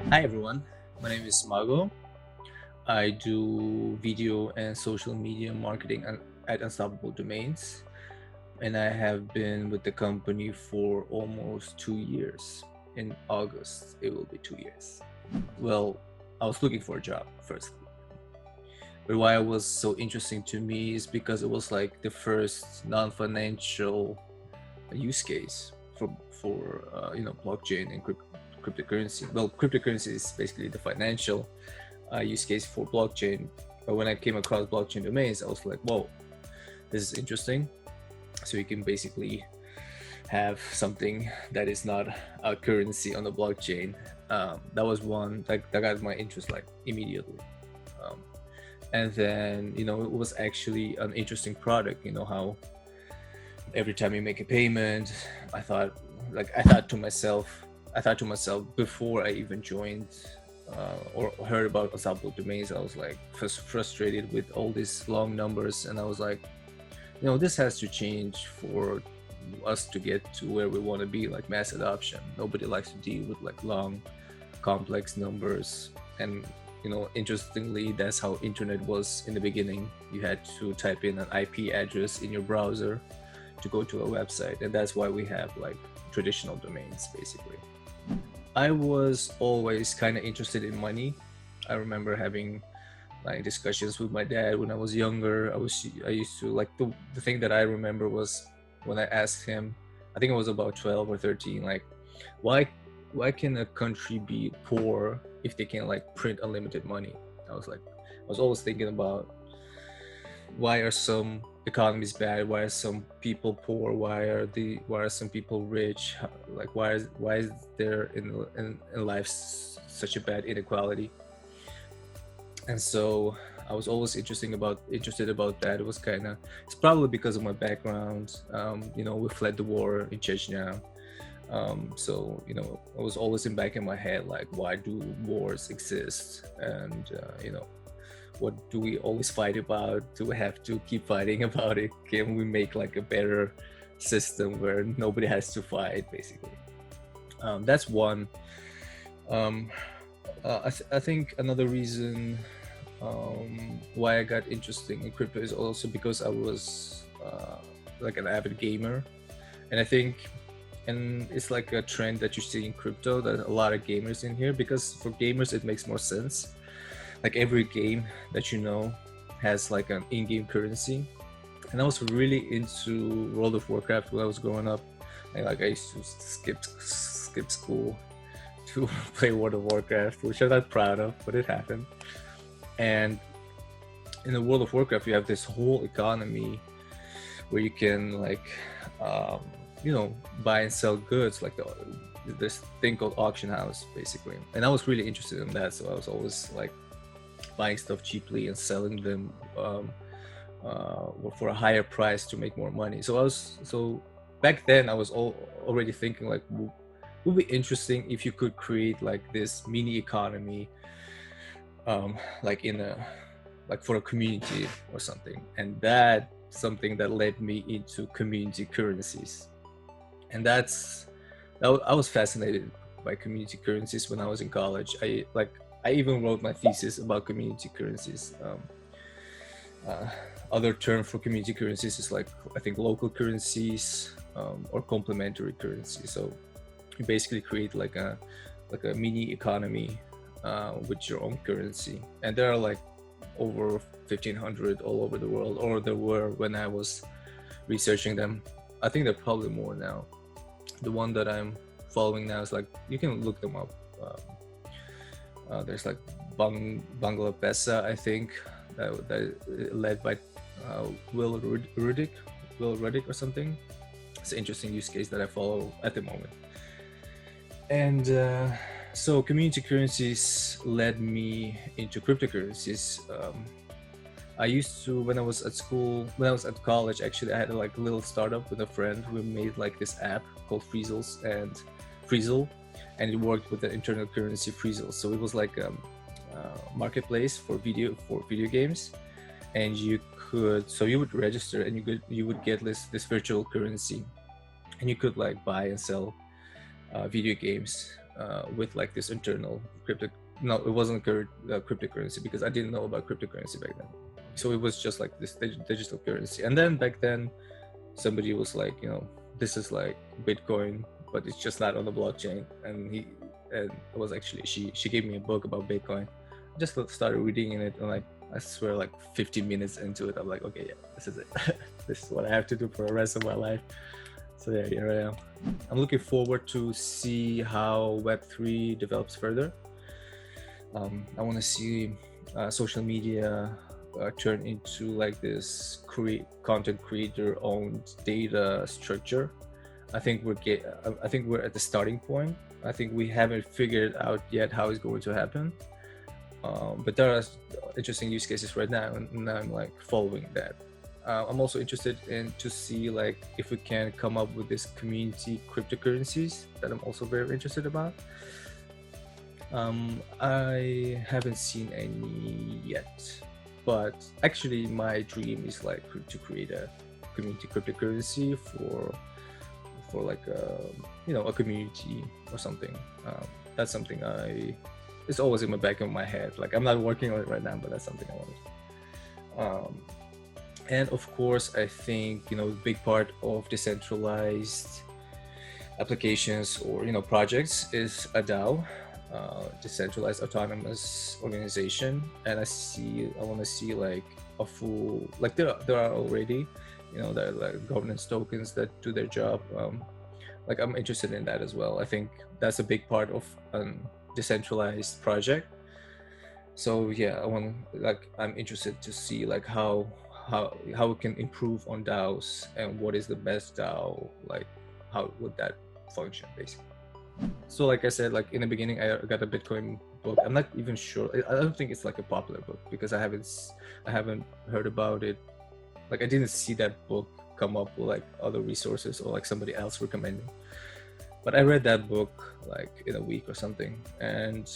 Hi everyone, my name is Mago. I do video and social media marketing at Unstoppable Domains, and I have been with the company for almost 2 years. In August, it will be 2 years. Well, I was looking for a job first, but why it was so interesting to me is because it was like the first non-financial use case for blockchain and cryptocurrency. Well, cryptocurrency is basically the financial use case for blockchain. But when I came across blockchain domains, I was like, whoa, this is interesting. So you can basically have something that is not a currency on the blockchain. That was one that got my interest like immediately. Um, and then it was actually an interesting product. You know how every time you make a payment, I thought I thought to myself before I even joined or heard about Unstoppable Domains, I was like frustrated with all these long numbers, and I was like, this has to change for us to get to where we want to be, like mass adoption. Nobody likes to deal with like long, complex numbers, and interestingly, that's how internet was in the beginning. You had to type in an IP address in your browser to go to a website, and that's why we have like traditional domains basically. I was always kind of interested in money. I remember having like discussions with my dad when I was younger. I used to like the thing that I remember was when I asked him, I think I was about 12 or 13, like why why can a country be poor if they can like print unlimited money? I was always thinking about why are some economies bad, why are some people poor, why are some people rich, like why is there in life such a bad inequality. And so I was always interested about that. It was kind of, it's probably because of my background. We fled the war in Chechnya. So I was always in back in my head like, why do wars exist? And what do we always fight about? Do we have to keep fighting about it? Can we make like a better system where nobody has to fight, basically? That's one. um, I think another reason why I got interested in crypto is also because I was like an avid gamer, and I think, and it's like a trend that you see in crypto, that a lot of gamers in here, because for gamers it makes more sense. Like every game that has like an in-game currency, and I was really into World of Warcraft when I was growing up. I used to skip school to play World of Warcraft, which I'm not proud of, but it happened. And in the World of Warcraft, you have this whole economy where you can um, buy and sell goods, like this thing called auction house, basically. And I was really interested in that, so I was always like buying stuff cheaply and selling them for a higher price to make more money. So back then I was already thinking like, would be interesting if you could create like this mini economy, like in a like for a community or something. And that something that led me into community currencies. And I was fascinated by community currencies when I was in college. I even wrote my thesis about community currencies. Uh, Other term for community currencies is like, I think, local currencies, or complementary currencies. So you basically create like a mini economy with your own currency, and there are like over 1,500 all over the world, or there were when I was researching them. I think there are probably more now. The one that I'm following now is like, you can look them up. There's like Bangla Pesa, I think, that led by Will Rudick, or something. It's an interesting use case that I follow at the moment. And so community currencies led me into cryptocurrencies. I used to, when I was at school, when I was at college, actually, I had like a little startup with a friend who made like this app called Frizzle, and it worked with the internal currency Frizzle. So it was like a marketplace for video games, and you would register, and you would get this virtual currency, and you could like buy and sell video games with like this internal crypto. No, it wasn't cryptocurrency, because I didn't know about cryptocurrency back then. So it was just like this digital currency. And then back then, somebody was like, this is like Bitcoin, but it's just not on the blockchain. And it was actually, she gave me a book about Bitcoin. I just started reading in it, and like, I swear, like 15 minutes into it, I'm like, okay, yeah, this is it. This is what I have to do for the rest of my life. So yeah, here I am. I'm looking forward to see how Web3 develops further. I want to see social media turn into like this content creator owned data structure. I think we're at the starting point. I think we haven't figured out yet how it's going to happen. But there are interesting use cases right now, and I'm like following that. I'm also interested in to see like if we can come up with this community cryptocurrencies that I'm also very interested about. I haven't seen any yet, but actually my dream is like to create a community cryptocurrency for like a community or something. That's something it's always in the back of my head. Like, I'm not working on it right now, but that's something I want. And of course, I think a big part of decentralized applications or projects is a DAO, decentralized autonomous organization. And I want to see like a full, like there are already there are like governance tokens that do their job. Like, I'm interested in that as well. I think that's a big part of decentralized project. So yeah, I'm interested to see like how we can improve on DAOs, and what is the best DAO, like how would that function basically. So like I said, like in the beginning, I got a Bitcoin book. I'm not even sure. I don't think it's like a popular book, because I haven't heard about it. Like, I didn't see that book come up with like other resources or like somebody else recommending. But I read that book like in a week or something, and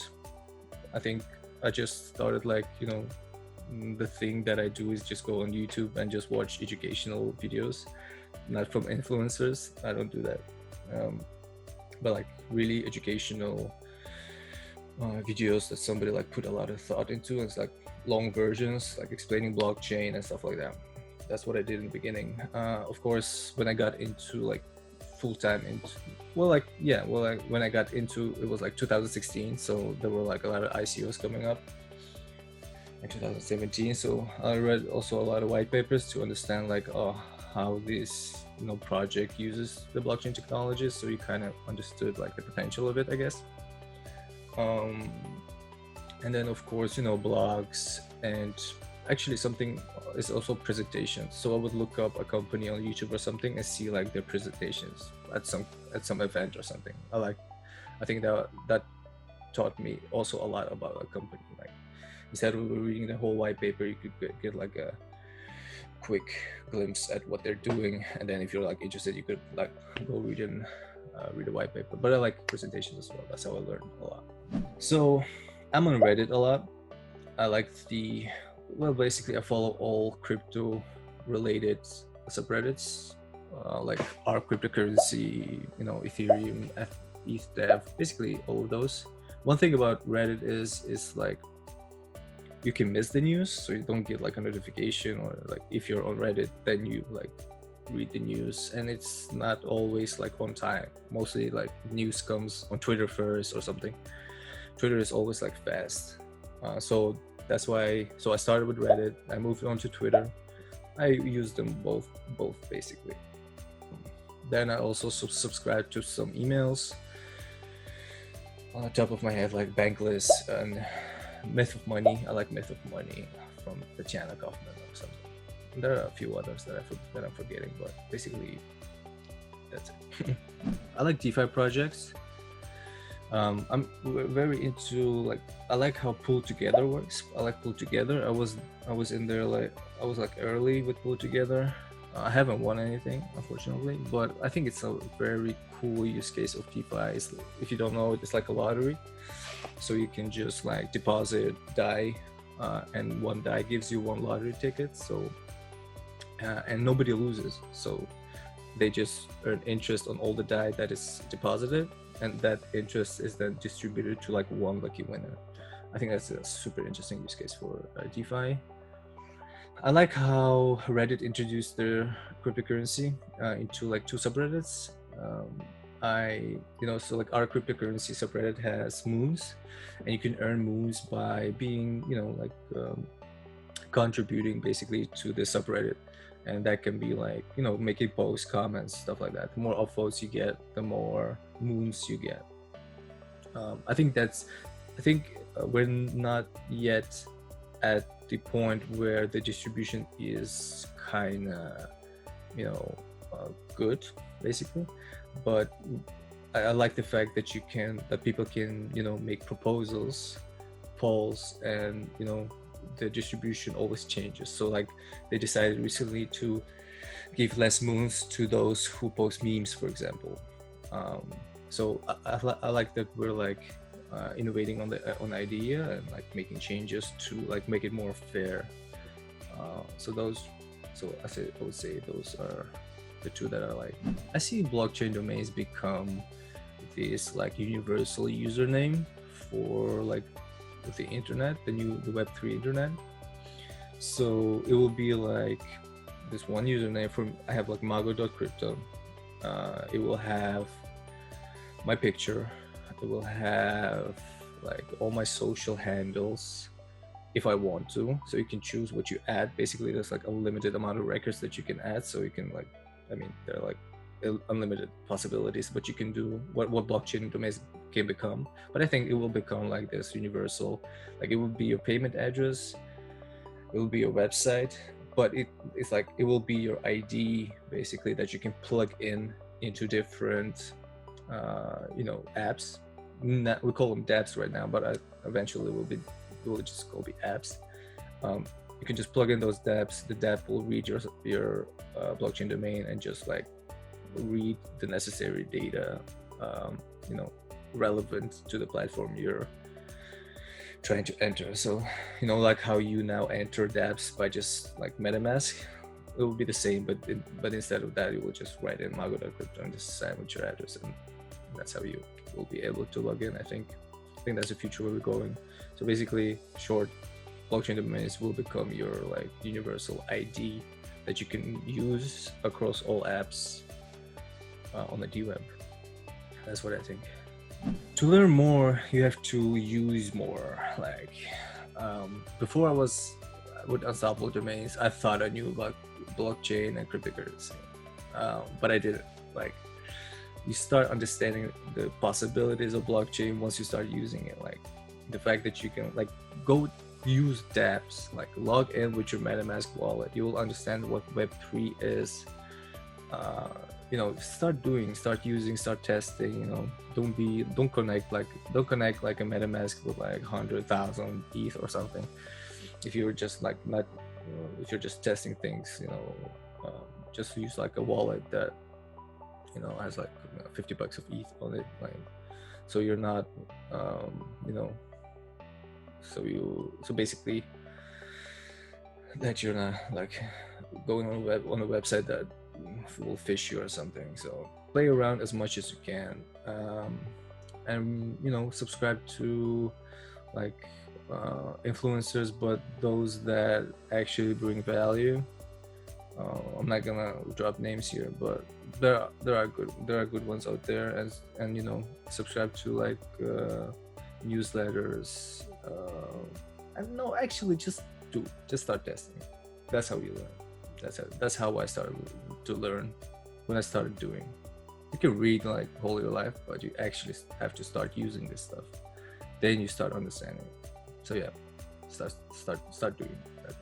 I think I just started like the thing that I do is just go on YouTube and just watch educational videos, not from influencers. I don't do that, but like really educational videos that somebody like put a lot of thought into. And it's like long versions, like explaining blockchain and stuff like that. That's what I did in the beginning. Of course, when I got into like full-time when I got into it was like 2016, so there were like a lot of ICOs coming up in 2017. So I read also a lot of white papers to understand like how this project uses the blockchain technology, so you kind of understood like the potential of it, I guess. And then of course blogs, and actually something is also presentations. So I would look up a company on YouTube or something and see like their presentations at some event or something. I think that taught me also a lot about a company. Like, instead of reading the whole white paper, you could get like a quick glimpse at what they're doing, and then if you're like interested, you could like go read a white paper. But I like presentations as well. That's how I learned a lot. So I'm on Reddit a lot. I like basically I follow all crypto related subreddits, like our cryptocurrency, Ethereum, ETH, basically all of those. One thing about Reddit is like you can miss the news, so you don't get like a notification, or like if you're on Reddit, then you like read the news, and it's not always like on time. Mostly like news comes on Twitter first or something. Twitter is always like fast, so that's why. So I started with Reddit, I moved on to Twitter. I use them both basically. Then I also subscribe to some emails on the top of my head, like Bankless and Myth of Money. I like Myth of Money from Tsanajev or something. And there are a few others that I'm forgetting, but basically that's it. I like DeFi projects. I'm very into like, I like how Pull Together works. I like Pull Together. I was in there like, I was like early with Pull Together. I haven't won anything, unfortunately, but I think it's a very cool use case of DeFi. If you don't know it, it's like a lottery. So you can just like deposit DAI, and one DAI gives you one lottery ticket. So and nobody loses. So they just earn interest on all the DAI that is deposited, and that interest is then distributed to like one lucky winner. I think that's a super interesting use case for DeFi. I like how Reddit introduced their cryptocurrency into like two subreddits. So like our cryptocurrency subreddit has moons, and you can earn moons by being, contributing basically to the subreddit. And that can be like, making posts, comments, stuff like that. The more upvotes you get, the more moons you get. I think we're not yet at the point where the distribution is kind of, good, basically. But I like the fact that people can, make proposals, polls, and, the distribution always changes. So like they decided recently to give less moons to those who post memes, for example. So I like that we're like innovating on the idea and like making changes to like make it more fair. I would say those are the two that are like, I see blockchain domains become this like universal username for like the internet, the Web3 internet. So it will be like this one username I have like mago.crypto. It will have my picture. It will have like all my social handles if I want to. So you can choose what you add. Basically, there's like a limited amount of records that you can add. So you can like, there are like unlimited possibilities, but you can do what blockchain domains can become. But I think it will become like this universal, like it will be your payment address, it will be your website, but it's like it will be your ID basically that you can plug into different apps. We call them dApps right now, but eventually it will just be apps. You can just plug in those dApps. The dApp will read your blockchain domain and just like read the necessary data, relevant to the platform you're trying to enter. So, like how you now enter dApps by just like MetaMask, it will be the same, but instead of that, you will just write in mago.crypto and just sign with your address, and that's how you will be able to log in. I think that's the future where we're going. So basically, blockchain domains will become your like universal ID that you can use across all apps on the DWeb. That's what I think. To learn more, you have to use more. Like before I was with Unstoppable Domains, I thought I knew about blockchain and cryptocurrency, but I didn't. Like you start understanding the possibilities of blockchain once you start using it. Like the fact that you can like go use dApps, like log in with your MetaMask wallet, you will understand what Web3 is. Start using, start testing. Don't connect like a MetaMask with like 100,000 ETH or something. If you're just like not, if you're just testing things, just use like a wallet that has like $50 of ETH on it, like so you're not so basically that you're not like going on a website that will fish you or something. So play around as much as you can, and subscribe to like influencers, but those that actually bring value. I'm not gonna drop names here, but there are good ones out there, and subscribe to like newsletters. I don't know, actually just start testing. That's how you learn. That's how I started to learn when I started doing. You can read like all your life, but you actually have to start using this stuff. Then you start understanding. So yeah, start doing that.